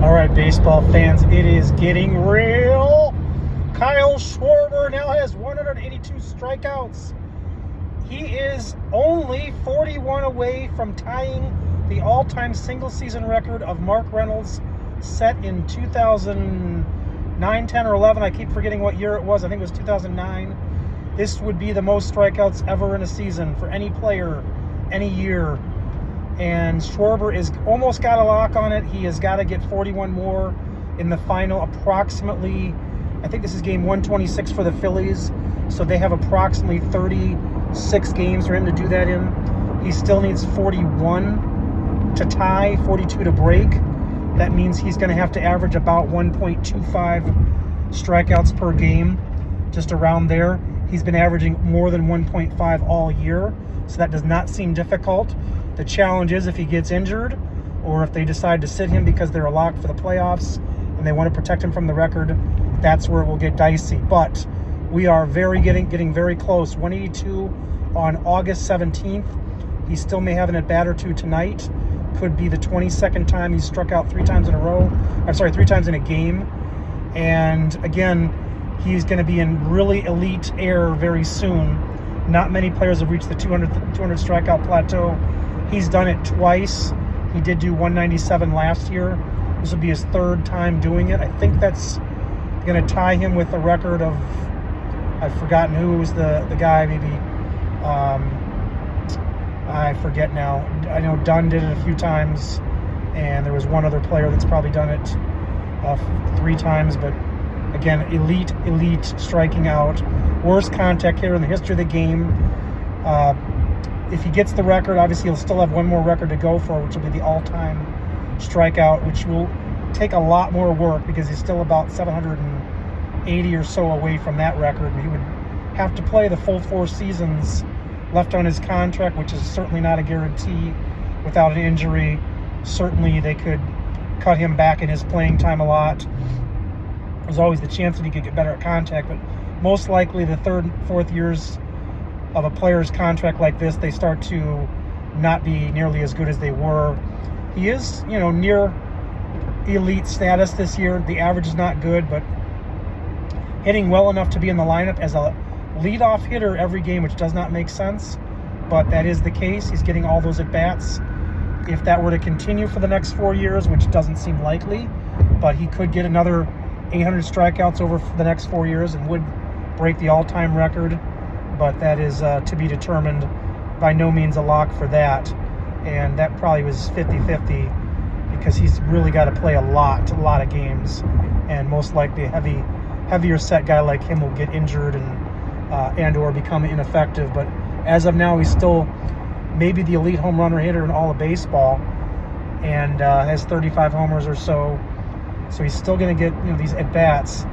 All right, baseball fans, it is getting real. Kyle Schwarber now has 182 strikeouts. He is only 41 away from tying the all-time single-season record of Mark Reynolds, set in 2009, 10, or 11. I keep forgetting what year it was. I think it was 2009. This would be the most strikeouts ever in a season for any player, any year. And Schwarber is almost got a lock on it. He has got to get 41 more in the final, approximately. I think this is game 126 for the Phillies, so they have approximately 36 games for him to do that in. He still needs 41 to tie, 42 to break. That means he's going to have to average about 1.25 strikeouts per game, just around there. He's been averaging more than 1.5 all year, so that does not seem difficult. The challenge is if he gets injured or if they decide to sit him because they're a lock for the playoffs and they want to protect him from the record, that's where it will get dicey. But we are getting very close. 182 on August 17th. He still may have an at-bat or two tonight. Could be the 22nd time he's struck out 3 times in a row. I'm sorry, 3 times in a game. And again, he's going to be in really elite air very soon. Not many players have reached the 200 strikeout plateau. He's done it twice. He did do 197 last year. This will be his 3rd time doing it. I think that's going to tie him with the record of, I've forgotten who was the guy, maybe, I forget now. I know Dunn did it a few times, and there was one other player that's probably done it 3 times, but again, elite striking out. Worst contact hitter in the history of the game. If he gets the record, obviously he'll still have one more record to go for, which will be the all-time strikeout, which will take a lot more work because he's still about 780 or so away from that record. And he would have to play the full 4 seasons left on his contract, which is certainly not a guarantee without an injury. Certainly they could cut him back in his playing time a lot. There's always the chance that he could get better at contact, but most likely the 3rd and 4th years of a player's contract like this, they start to not be nearly as good as they were. He is, near elite status this year. The average is not good, but hitting well enough to be in the lineup as a leadoff hitter every game, which does not make sense, but that is the case. He's getting all those at-bats. If that were to continue for the next 4 years, which doesn't seem likely, but he could get another 800 strikeouts over the next 4 years and would break the all-time record, but that is to be determined. By no means a lock for that, and that probably was 50-50 because he's really got to play a lot of games, and most likely a heavier set guy like him will get injured and or become ineffective. But as of now, he's still maybe the elite home run hitter in all of baseball, and has 35 homers or so. So he's still going to get these at bats.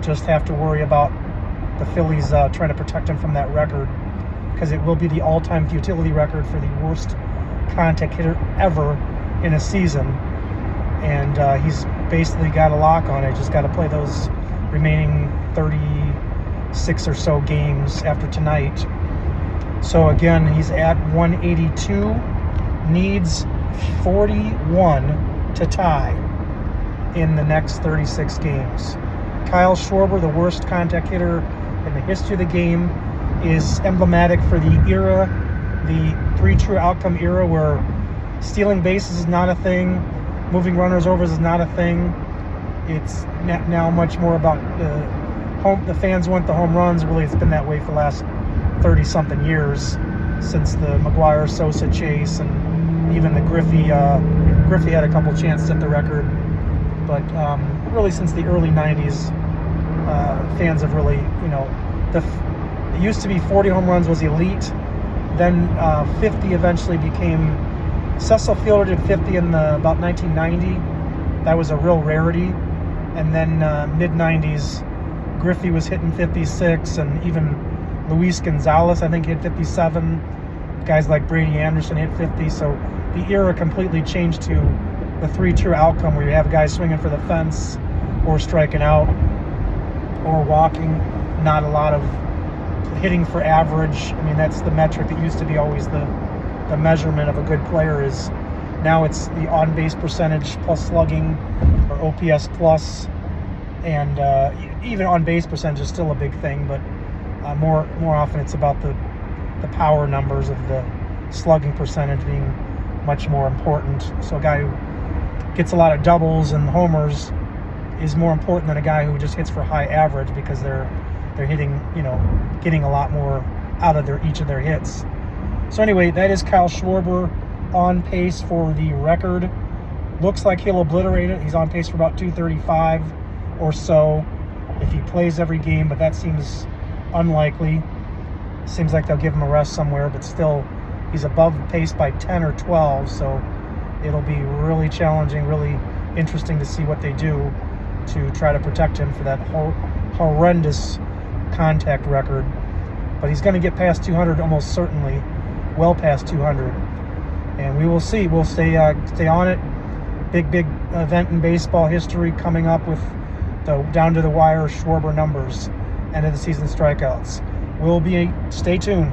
Just have to worry about the Phillies trying to protect him from that record, because it will be the all-time futility record for the worst contact hitter ever in a season. And he's basically got a lock on it. Just got to play those remaining 36 or so games after tonight. So again, he's at 182, needs 41 to tie in the next 36 games. Kyle Schwarber, the worst contact hitter in the history of the game, is emblematic for the era, the 3 true outcome era, where stealing bases is not a thing, moving runners over is not a thing. It's now much more about the fans want the home runs. Really, it's been that way for the last 30-something years, since the McGuire, Sosa chase, and even the Griffey had a couple chances at the record. But really, since the early 90s, fans have really, it used to be 40 home runs was elite. Then 50 eventually became, Cecil Fielder did 50 in about 1990. That was a real rarity. And then mid-90s, Griffey was hitting 56, and even Luis Gonzalez, I think, hit 57. Guys like Brady Anderson hit 50. So the era completely changed to the 3 true outcome, where you have guys swinging for the fence or striking out or walking. Not a lot of hitting for average. I mean, that's the metric that used to be always the measurement of a good player, is Now it's the on-base percentage plus slugging, or OPS plus, and even on-base percentage is still a big thing, but more often it's about the power numbers of the slugging percentage being much more important. So a guy who gets a lot of doubles and homers is more important than a guy who just hits for high average, because they're hitting, getting a lot more out of each of their hits. So anyway, that is Kyle Schwarber on pace for the record. Looks like he'll obliterate it. He's on pace for about 235 or so if he plays every game, but that seems unlikely. Seems like they'll give him a rest somewhere, but still, he's above pace by 10 or 12, so it'll be really challenging, really interesting to see what they do to try to protect him for that horrendous contact record. But he's going to get past 200 almost certainly, well past 200. And we will see. We'll stay on it. Big event in baseball history coming up with the down-to-the-wire Schwarber numbers, end of the season strikeouts. Stay tuned.